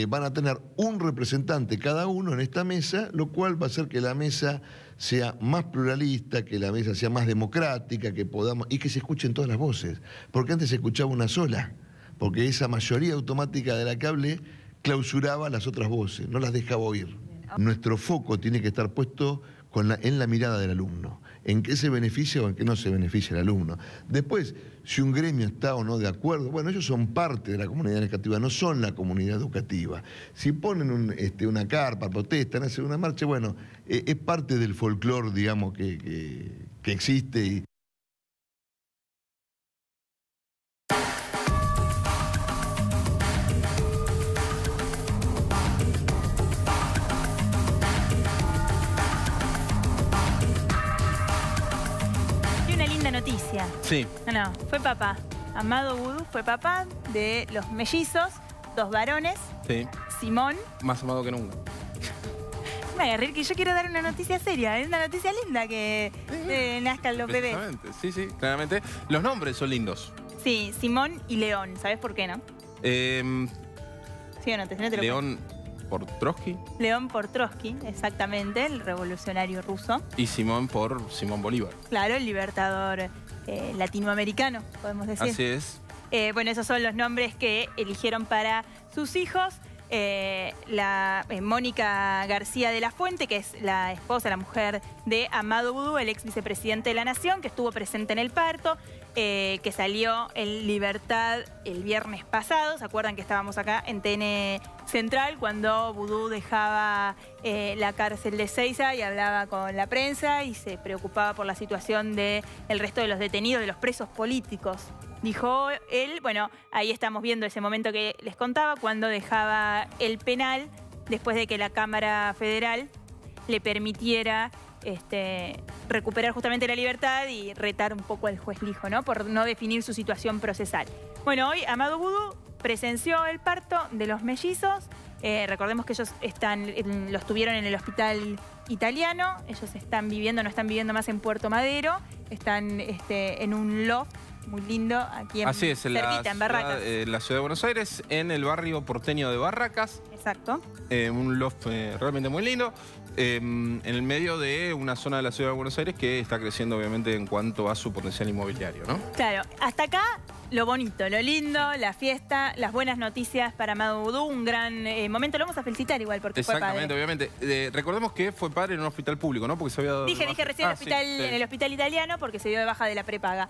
van a tener un representante cada uno en esta mesa, lo cual va a hacer que la mesa sea más pluralista, que la mesa sea más democrática, que podamos, y que se escuchen todas las voces, porque antes se escuchaba una sola, porque esa mayoría automática de la que hablé clausuraba las otras voces, no las dejaba oír. Nuestro foco tiene que estar puesto en la mirada del alumno, en qué se beneficia o en qué no se beneficia el alumno. Después, si un gremio está o no de acuerdo, bueno, ellos son parte de la comunidad educativa, no son la comunidad educativa. Si ponen una carpa, protestan, hacen una marcha, bueno, es parte del folclore, digamos, que existe. Noticia. Sí. No, fue papá. Amado Vudú fue papá de los mellizos, 2 varones. Sí. Simón. Más amado que nunca. Me agarré que yo quiero dar una noticia seria. Es una noticia linda que nazcan los bebés. Sí, sí, claramente. Los nombres son lindos. Sí, Simón y León. ¿Sabes por qué, no? ¿Sí o no? ¿Te lo León por Trotsky. León por Trotsky, exactamente, el revolucionario ruso. Y Simón por Simón Bolívar. Claro, el libertador latinoamericano, podemos decir. Así es. Bueno, esos son los nombres que eligieron para sus hijos. Mónica García de la Fuente, que es la esposa, la mujer de Amado Vudú, el ex vicepresidente de la Nación, que estuvo presente en el parto, que salió en libertad el viernes pasado. ¿Se acuerdan que estábamos acá en TN Central cuando Vudú dejaba la cárcel de Seiza y hablaba con la prensa y se preocupaba por la situación del resto de los detenidos, de los presos políticos? Dijo él, bueno, ahí estamos viendo ese momento que les contaba, cuando dejaba el penal, después de que la Cámara Federal le permitiera recuperar justamente la libertad y retar un poco al juez Lijo, ¿no? Por no definir su situación procesal. Bueno, hoy Amado Vudú presenció el parto de los mellizos. Recordemos que ellos los tuvieron en el hospital italiano. Ellos están viviendo, no están viviendo más en Puerto Madero. Están en un loft muy lindo aquí en Cervita, en Barracas. En la ciudad de Buenos Aires, en el barrio porteño de Barracas. Exacto. Un loft realmente muy lindo. En el medio de una zona de la ciudad de Buenos Aires que está creciendo obviamente en cuanto a su potencial inmobiliario, ¿no? Claro, hasta acá lo bonito, lo lindo, la fiesta, las buenas noticias para Amado Vudú, un gran momento. Lo vamos a felicitar igual porque fue padre. Exactamente, obviamente. Recordemos que fue padre en un hospital público, ¿no? Porque se había dado... Dije recién en el hospital italiano porque se dio de baja de la prepaga.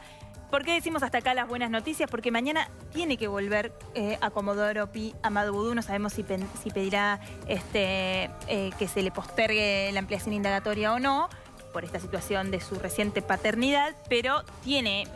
¿Por qué decimos hasta acá las buenas noticias? Porque mañana tiene que volver a Comodoro Pi Amado Vudú. No sabemos si pedirá que se le postergue la ampliación indagatoria o no, por esta situación de su reciente paternidad, pero tiene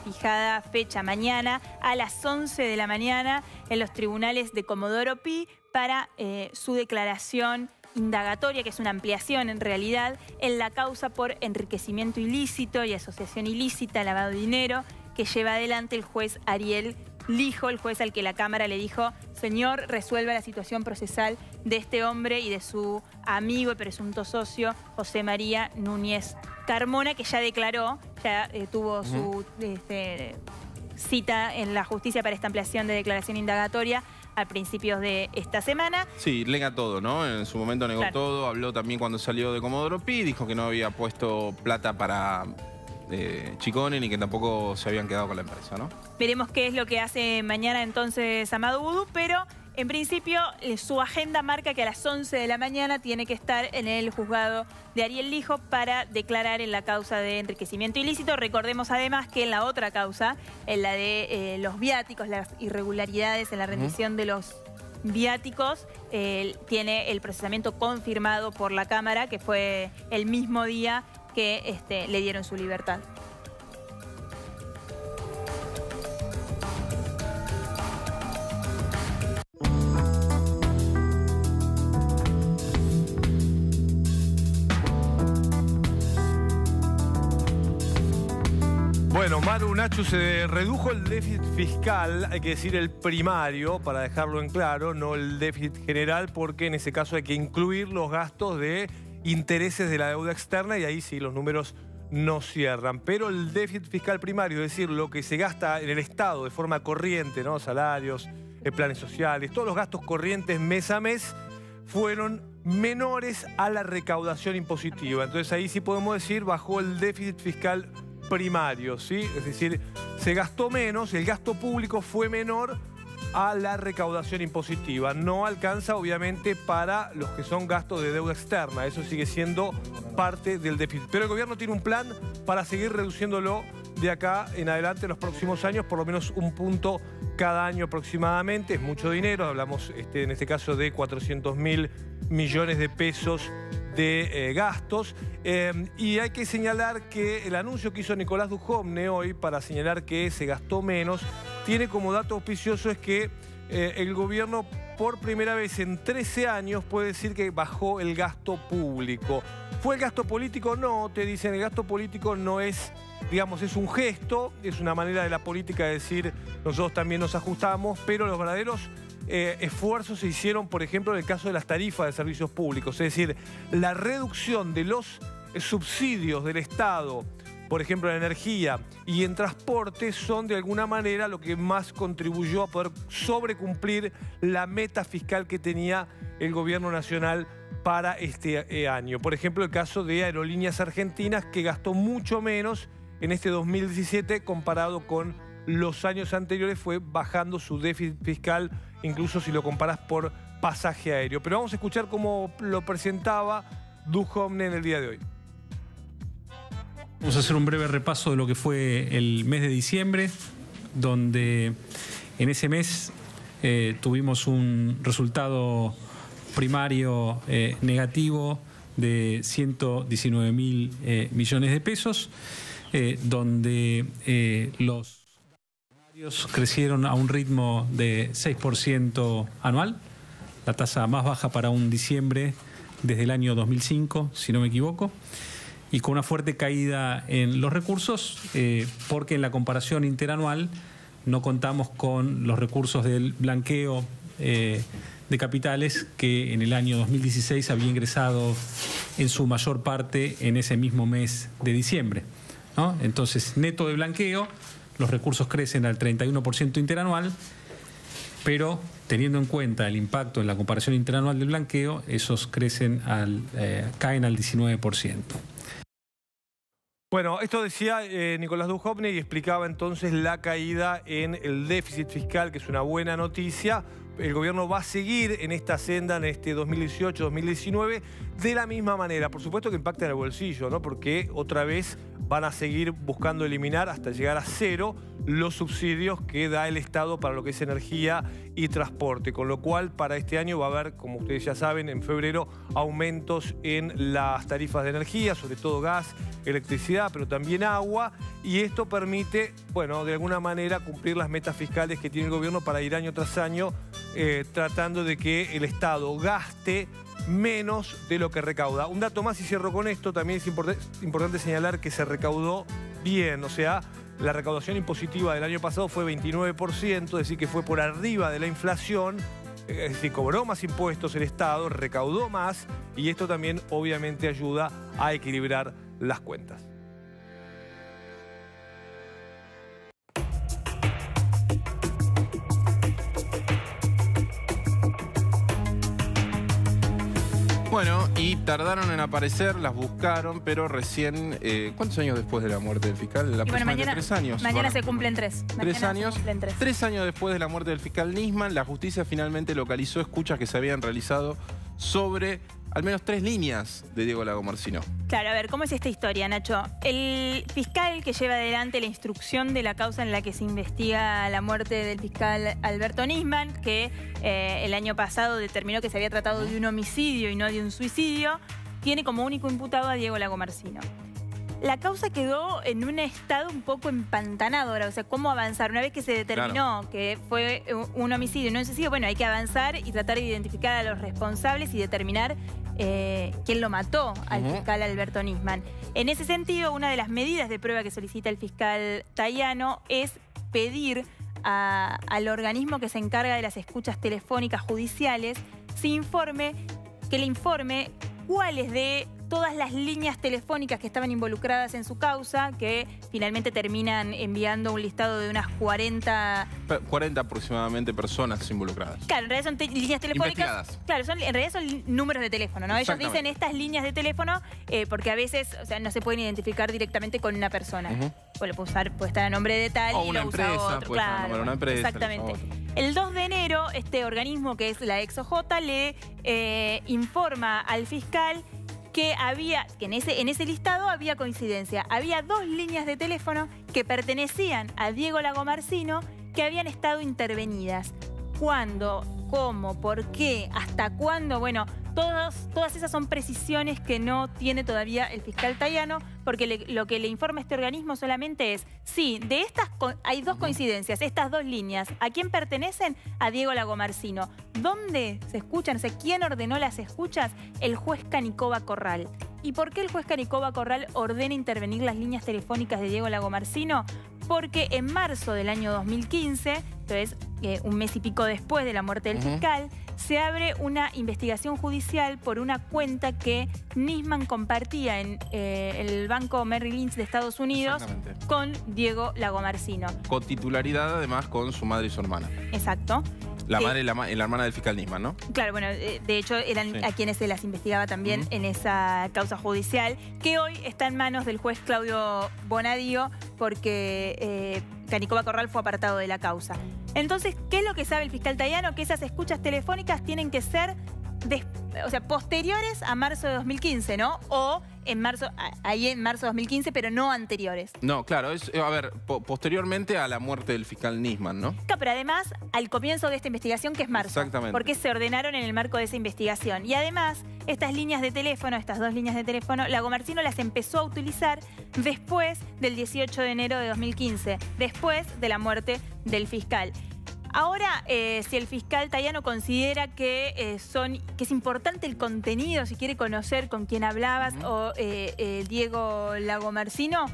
fijada fecha mañana a las 11 de la mañana en los tribunales de Comodoro Pi para su declaración indagatoria, que es una ampliación en realidad, en la causa por enriquecimiento ilícito y asociación ilícita, lavado de dinero, que lleva adelante el juez Ariel Lijo, el juez al que la Cámara le dijo: señor, resuelva la situación procesal de este hombre y de su amigo y presunto socio, José María Núñez Carmona, que ya declaró, ya tuvo su cita en la justicia para esta ampliación de declaración indagatoria a principios de esta semana. Sí, nega todo, ¿no? En su momento negó todo, habló también cuando salió de Comodoro Pi, dijo que no había puesto plata para Chicone ni que tampoco se habían quedado con la empresa, ¿no? Veremos qué es lo que hace mañana entonces Amado Vudú, pero en principio su agenda marca que a las 11 de la mañana tiene que estar en el juzgado de Ariel Lijo para declarar en la causa de enriquecimiento ilícito. Recordemos además que en la otra causa, en la de los viáticos, las irregularidades en la rendición de los viáticos, tiene el procesamiento confirmado por la Cámara, que fue el mismo día que le dieron su libertad. Bueno, Maru, Nacho, se redujo el déficit fiscal, hay que decir el primario, para dejarlo en claro, no el déficit general, porque en ese caso hay que incluir los gastos de intereses de la deuda externa y ahí sí los números no cierran. Pero el déficit fiscal primario, es decir, lo que se gasta en el Estado de forma corriente, ¿no? Salarios, planes sociales, todos los gastos corrientes mes a mes, fueron menores a la recaudación impositiva. Entonces ahí sí podemos decir bajó el déficit fiscal primario, ¿sí? Es decir, se gastó menos, el gasto público fue menor a la recaudación impositiva. No alcanza, obviamente, para los que son gastos de deuda externa. Eso sigue siendo parte del déficit. Pero el gobierno tiene un plan para seguir reduciéndolo de acá en adelante en los próximos años, por lo menos un punto cada año aproximadamente. Es mucho dinero, hablamos en este caso de 400.000 millones de pesos de gastos. Y hay que señalar que el anuncio que hizo Nicolás Dujovne hoy para señalar que se gastó menos, tiene como dato auspicioso es que el gobierno por primera vez en 13 años puede decir que bajó el gasto público. ¿Fue el gasto político? No, te dicen, el gasto político no es, digamos, es un gesto, es una manera de la política de decir nosotros también nos ajustamos, pero los verdaderos esfuerzos se hicieron, por ejemplo, en el caso de las tarifas de servicios públicos, es decir, la reducción de los subsidios del Estado, por ejemplo, en energía y en transporte, son de alguna manera lo que más contribuyó a poder sobrecumplir la meta fiscal que tenía el gobierno nacional para este año. Por ejemplo, el caso de Aerolíneas Argentinas, que gastó mucho menos en este 2017 comparado con los años anteriores, fue bajando su déficit fiscal, incluso si lo comparás por pasaje aéreo. Pero vamos a escuchar cómo lo presentaba Dujovne en el día de hoy. Vamos a hacer un breve repaso de lo que fue el mes de diciembre, donde en ese mes tuvimos un resultado primario negativo de 119.000 millones de pesos, donde los salarios crecieron a un ritmo de 6% anual, la tasa más baja para un diciembre desde el año 2005, si no me equivoco, y con una fuerte caída en los recursos, porque en la comparación interanual no contamos con los recursos del blanqueo de capitales que en el año 2016 había ingresado en su mayor parte en ese mismo mes de diciembre, ¿no? Entonces, neto de blanqueo, los recursos crecen al 31% interanual, pero teniendo en cuenta el impacto en la comparación interanual del blanqueo, esos caen al 19%. Bueno, esto decía Nicolás Dujovne y explicaba entonces la caída en el déficit fiscal, que es una buena noticia. El gobierno va a seguir en esta senda en este 2018-2019 de la misma manera. Por supuesto que impacta en el bolsillo, ¿no? Porque otra vez van a seguir buscando eliminar hasta llegar a cero los subsidios que da el Estado para lo que es energía y transporte. Con lo cual, para este año va a haber, como ustedes ya saben, en febrero aumentos en las tarifas de energía, sobre todo gas, electricidad, pero también agua. Y esto permite, bueno, de alguna manera cumplir las metas fiscales que tiene el gobierno para ir año tras año tratando de que el Estado gaste menos de lo que recauda. Un dato más y cierro con esto, también es importante señalar que se recaudó bien, o sea, la recaudación impositiva del año pasado fue 29%, es decir, que fue por arriba de la inflación, es decir, cobró más impuestos el Estado, recaudó más y esto también obviamente ayuda a equilibrar las cuentas. Bueno, y tardaron en aparecer, las buscaron, pero recién... ¿cuántos años después de la muerte del fiscal? Mañana, 3 años. Mañana se cumplen 3. 3 años. 3 años después de la muerte del fiscal Nisman, la justicia finalmente localizó escuchas que se habían realizado sobre al menos 3 líneas de Diego Lagomarsino. Claro, a ver, ¿cómo es esta historia, Nacho? El fiscal que lleva adelante la instrucción de la causa en la que se investiga la muerte del fiscal Alberto Nisman, que el año pasado determinó que se había tratado de un homicidio y no de un suicidio, tiene como único imputado a Diego Lagomarsino. La causa quedó en un estado un poco empantanado ahora, o sea, ¿cómo avanzar? Una vez que se determinó que fue un homicidio y no un suicidio, bueno, hay que avanzar y tratar de identificar a los responsables y determinar quién lo mató al fiscal Alberto Nisman. En ese sentido, una de las medidas de prueba que solicita el fiscal Tayano es pedir al organismo que se encarga de las escuchas telefónicas judiciales que le informe cuáles de todas las líneas telefónicas que estaban involucradas en su causa, que finalmente terminan enviando un listado de unas 40 aproximadamente personas involucradas. Claro, en realidad son líneas telefónicas. Investigadas. Claro, en realidad son números de teléfono, ¿no? Ellos dicen estas líneas de teléfono porque a veces, o sea, no se pueden identificar directamente con una persona. Pues lo puede estar a nombre de tal o y una lo empresa, usa otro. Puede estar a nombre de una empresa. Exactamente. El 2 de enero, este organismo que es la ExOJ le informa al fiscal que en ese listado había coincidencia. Había 2 líneas de teléfono que pertenecían a Diego Lagomarsino que habían estado intervenidas. ¿Cuándo? ¿Cómo? ¿Por qué? ¿Hasta cuándo? Bueno, todas esas son precisiones que no tiene todavía el fiscal Tayano, porque lo que le informa este organismo solamente es, sí, de estas hay 2 coincidencias, estas 2 líneas. ¿A quién pertenecen? A Diego Lagomarsino. ¿Dónde se escuchan? O sea, ¿quién ordenó las escuchas? El juez Canicoba Corral. ¿Y por qué el juez Canicoba Corral ordena intervenir las líneas telefónicas de Diego Lagomarsino? Porque en marzo del año 2015, entonces un mes y pico después de la muerte del fiscal, se abre una investigación judicial por una cuenta que Nisman compartía en el banco Merrill Lynch de Estados Unidos con Diego Lagomarsino. Con titularidad además con su madre y su hermana. Exacto. La madre y la hermana del fiscal Nisman, ¿no? Claro, bueno, de hecho eran a quienes se las investigaba también en esa causa judicial, que hoy está en manos del juez Claudio Bonadío, porque Canicoba Corral fue apartado de la causa. Entonces, ¿qué es lo que sabe el fiscal Tayano? Que esas escuchas telefónicas tienen que ser posteriores a marzo de 2015, ¿no? O en marzo de 2015, pero no anteriores. No, claro, posteriormente a la muerte del fiscal Nisman, ¿no? Claro, pero además al comienzo de esta investigación, que es marzo. Exactamente. Porque se ordenaron en el marco de esa investigación. Y además, estas líneas de teléfono, estas 2 líneas de teléfono, Lagomarsino las empezó a utilizar después del 18 de enero de 2015, después de la muerte del fiscal. Ahora, si el fiscal Tayano considera que es importante el contenido, si quiere conocer con quién hablabas o Diego Lagomarsino,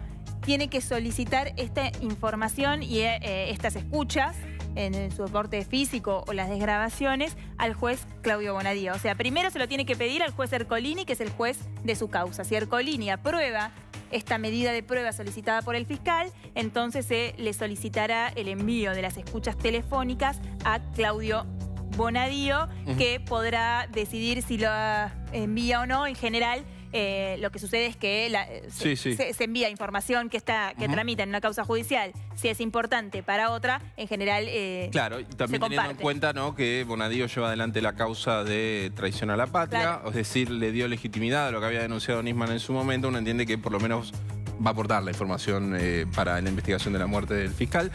tiene que solicitar esta información y estas escuchas en el soporte físico o las desgrabaciones al juez Claudio Bonadío. O sea, primero se lo tiene que pedir al juez Ercolini, que es el juez de su causa. Si Ercolini aprueba esta medida de prueba solicitada por el fiscal, entonces se le solicitará el envío de las escuchas telefónicas a Claudio Bonadío, que podrá decidir si lo envía o no. En general, lo que sucede es que se envía información que tramita en una causa judicial. Si es importante para otra, en general claro, y también teniendo en cuenta, ¿no?, que Bonadío lleva adelante la causa de traición a la patria, claro. Es decir, le dio legitimidad a lo que había denunciado Nisman en su momento. Uno entiende que por lo menos va a aportar la información para la investigación de la muerte del fiscal.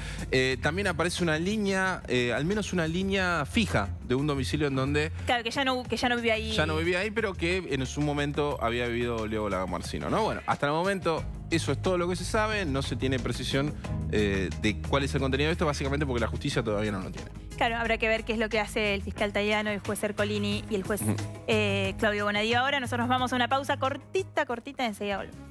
También aparece una línea, al menos una línea fija de un domicilio en donde... Claro, que ya no vivía ahí. Ya no vivía ahí, pero que en su momento había vivido Leo Lagomarsino, ¿no? Bueno, hasta el momento eso es todo lo que se sabe. No se tiene precisión de cuál es el contenido de esto, básicamente porque la justicia todavía no lo tiene. Claro, habrá que ver qué es lo que hace el fiscal Tayano, el juez Ercolini y el juez Claudio Bonadío. Ahora nosotros vamos a una pausa cortita, enseguida volvemos.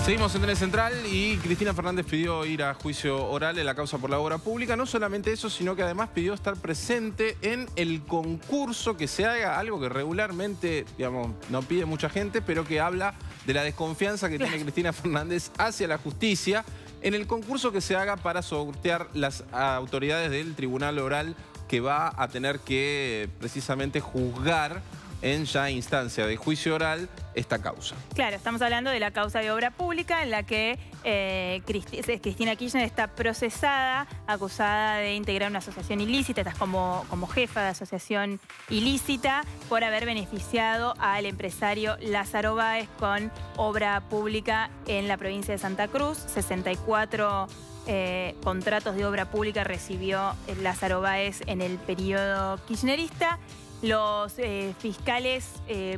Seguimos en Tele Central y Cristina Fernández pidió ir a juicio oral en la causa por la obra pública. No solamente eso, sino que además pidió estar presente en el concurso que se haga, algo que regularmente, digamos, no pide mucha gente, pero que habla de la desconfianza que tiene Cristina Fernández hacia la justicia, en el concurso que se haga para sortear las autoridades del Tribunal Oral que va a tener que precisamente juzgar en ya instancia de juicio oral esta causa. Claro, estamos hablando de la causa de obra pública en la que Cristina Kirchner está procesada, acusada de integrar una asociación ilícita, está como jefa de asociación ilícita por haber beneficiado al empresario Lázaro Báez con obra pública en la provincia de Santa Cruz. 64 contratos de obra pública recibió Lázaro Báez en el periodo kirchnerista. Los fiscales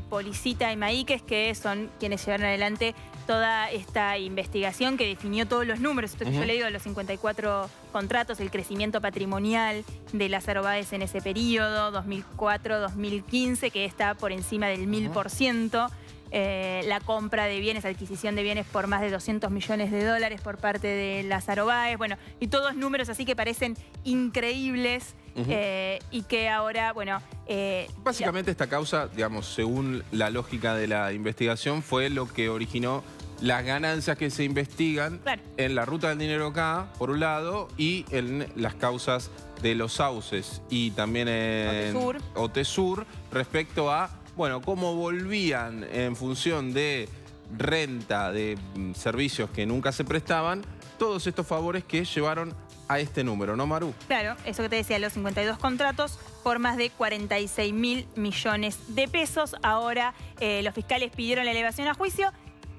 Policita y Maíquez, que son quienes llevaron adelante toda esta investigación que definió todos los números, esto que yo le digo, los 54 contratos, el crecimiento patrimonial de Lázaro Báez en ese periodo, 2004-2015, que está por encima del 1000%. La compra de bienes, adquisición de bienes por más de 200 millones de dólares por parte de Lázaro Báez. Bueno, y todos números así que parecen increíbles. Y que ahora, bueno... básicamente esta causa, digamos, según la lógica de la investigación, fue lo que originó las ganancias que se investigan en la ruta del dinero acá, por un lado, y en las causas de los sauces y también en Otesur respecto a, bueno, cómo volvían en función de renta, de servicios que nunca se prestaban, todos estos favores que llevaron a este número, ¿no, Maru? Claro, eso que te decía, los 52 contratos por más de 46.000 millones de pesos. Ahora los fiscales pidieron la elevación a juicio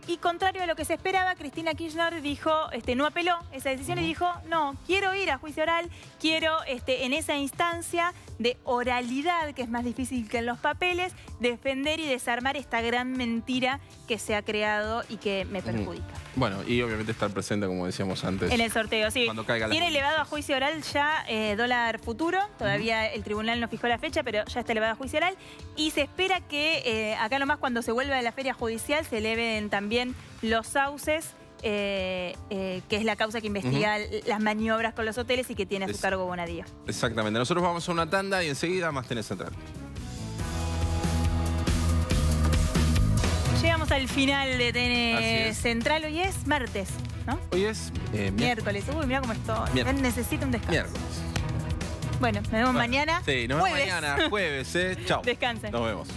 y, contrario a lo que se esperaba, Cristina Kirchner dijo, no apeló esa decisión y dijo, no, quiero ir a juicio oral, quiero en esa instancia de oralidad, que es más difícil que en los papeles, defender y desarmar esta gran mentira que se ha creado y que me perjudica. Bueno, y obviamente estar presente, como decíamos antes. En el sorteo, sí. Cuando caiga la Tiene elevado a juicio oral ya dólar futuro. Todavía el tribunal no fijó la fecha, pero ya está elevado a juicio oral. Y se espera que acá nomás cuando se vuelva de la feria judicial se eleven también los sauces, que es la causa que investiga las maniobras con los hoteles y que tiene a su cargo Bonadío. Exactamente. Nosotros vamos a una tanda y enseguida más Tele Central. Llegamos al final de Tele Central. Hoy es martes, ¿no? Hoy es miércoles. Uy, mira cómo estoy. Necesito un descanso. Miércoles. Bueno, nos vemos mañana. Sí, nos vemos mañana, jueves. Chao. Descansen. Nos vemos.